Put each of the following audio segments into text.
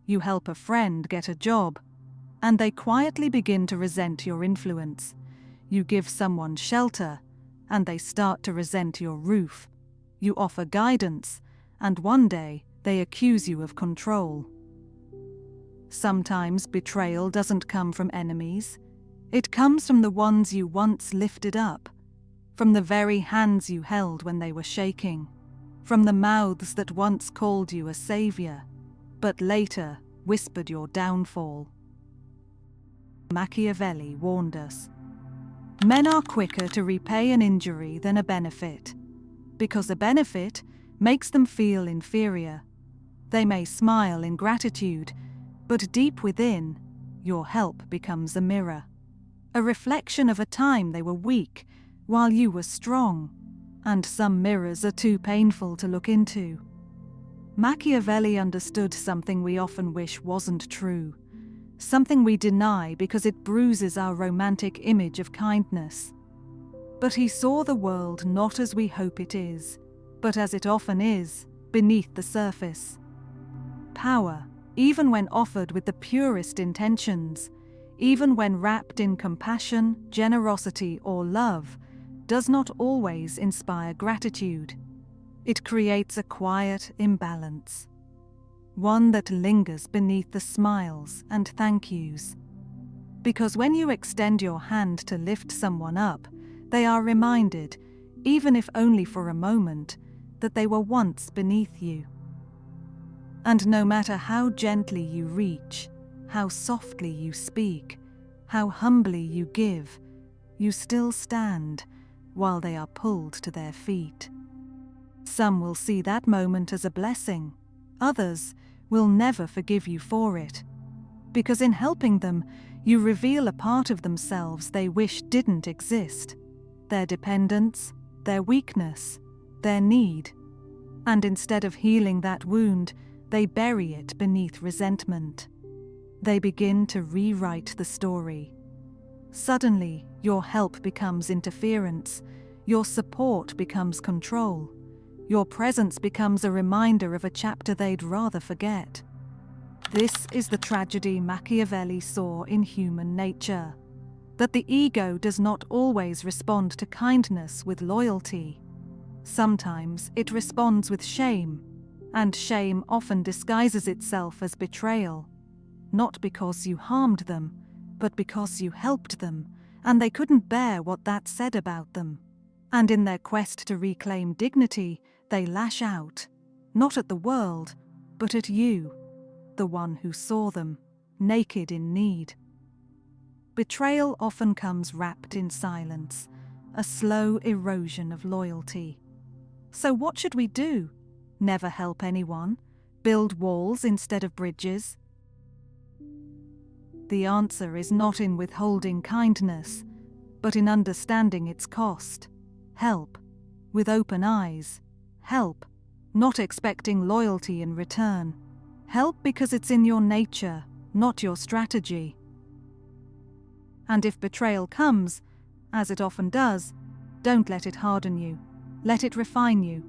You help a friend get a job, and they quietly begin to resent your influence. You give someone shelter, and they start to resent your roof. You offer guidance, and one day they accuse you of control. Sometimes betrayal doesn't come from enemies. It comes from the ones you once lifted up, from the very hands you held when they were shaking, from the mouths that once called you a savior, but later whispered your downfall. Machiavelli warned us. Men are quicker to repay an injury than a benefit, because a benefit makes them feel inferior. They may smile in gratitude, but deep within, your help becomes a mirror, a reflection of a time they were weak while you were strong, and some mirrors are too painful to look into. Machiavelli understood something we often wish wasn't true, something we deny because it bruises our romantic image of kindness. But he saw the world not as we hope it is, but as it often is, beneath the surface. Power, even when offered with the purest intentions, even when wrapped in compassion, generosity, or love, does not always inspire gratitude. It creates a quiet imbalance, one that lingers beneath the smiles and thank yous. Because when you extend your hand to lift someone up, they are reminded, even if only for a moment, that they were once beneath you. And no matter how gently you reach, how softly you speak, how humbly you give, you still stand while they are pulled to their feet. Some will see that moment as a blessing. Others will never forgive you for it, because in helping them, you reveal a part of themselves they wish didn't exist, their dependence, their weakness, their need. And instead of healing that wound, they bury it beneath resentment. They begin to rewrite the story. Suddenly, your help becomes interference, your support becomes control, your presence becomes a reminder of a chapter they'd rather forget. This is the tragedy Machiavelli saw in human nature, that the ego does not always respond to kindness with loyalty. Sometimes it responds with shame, and shame often disguises itself as betrayal, not because you harmed them, but because you helped them, and they couldn't bear what that said about them. And in their quest to reclaim dignity, they lash out, not at the world, but at you, the one who saw them, naked in need. Betrayal often comes wrapped in silence, a slow erosion of loyalty. So what should we do? Never help anyone? Build walls instead of bridges? The answer is not in withholding kindness, but in understanding its cost. Help, with open eyes. Help, not expecting loyalty in return. Help because it's in your nature, not your strategy. And if betrayal comes, as it often does, don't let it harden you. Let it refine you.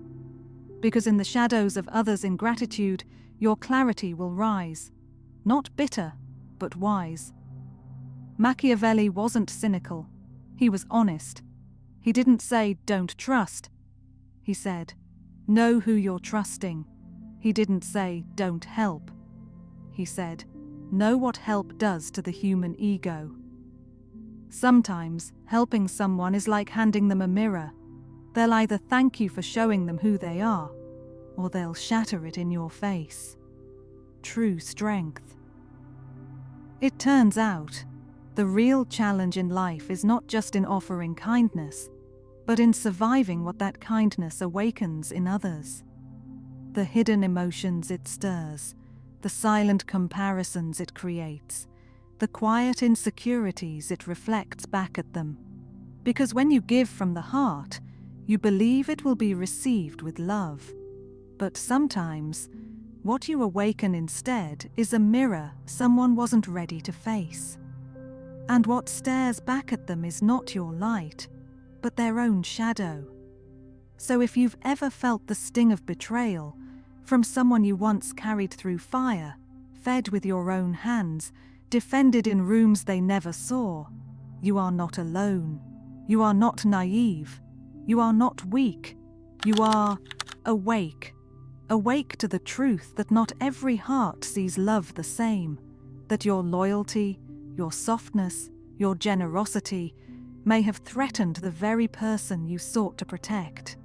Because in the shadows of others' ingratitude, your clarity will rise. Not bitter, but wise. Machiavelli wasn't cynical. He was honest. He didn't say, "Don't trust." He said, "Know who you're trusting." He didn't say, "Don't help." He said, "Know what help does to the human ego." Sometimes, helping someone is like handing them a mirror. They'll either thank you for showing them who they are, or they'll shatter it in your face. True strength. It turns out, the real challenge in life is not just in offering kindness, but in surviving what that kindness awakens in others. The hidden emotions it stirs, the silent comparisons it creates, the quiet insecurities it reflects back at them. Because when you give from the heart, you believe it will be received with love. But sometimes, what you awaken instead is a mirror someone wasn't ready to face. And what stares back at them is not your light, but their own shadow. So if you've ever felt the sting of betrayal from someone you once carried through fire, fed with your own hands, defended in rooms they never saw. You are not alone. You are not naive. You are not weak. You are awake. Awake to the truth that not every heart sees love the same, that your loyalty, your softness, your generosity may have threatened the very person you sought to protect.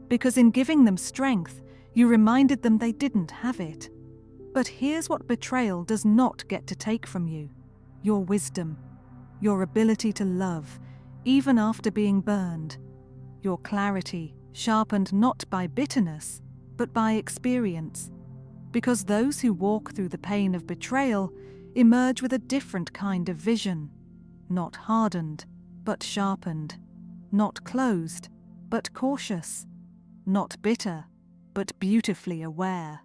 Because in giving them strength, you reminded them they didn't have it. But here's what betrayal does not get to take from you: your wisdom, your ability to love, even after being burned, your clarity, sharpened not by bitterness, but by experience. Because those who walk through the pain of betrayal emerge with a different kind of vision, not hardened, but sharpened, not closed, but cautious, not bitter, but beautifully aware.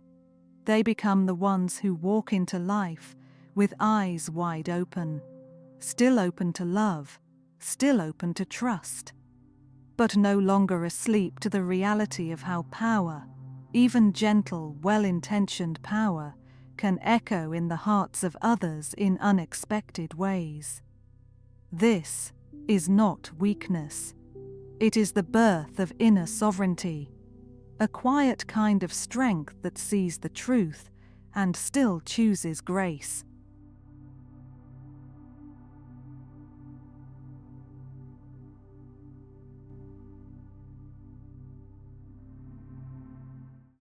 They become the ones who walk into life with eyes wide open, still open to love, still open to trust, but no longer asleep to the reality of how power, even gentle, well-intentioned power, can echo in the hearts of others in unexpected ways. This is not weakness. It is the birth of inner sovereignty, a quiet kind of strength that sees the truth and still chooses grace.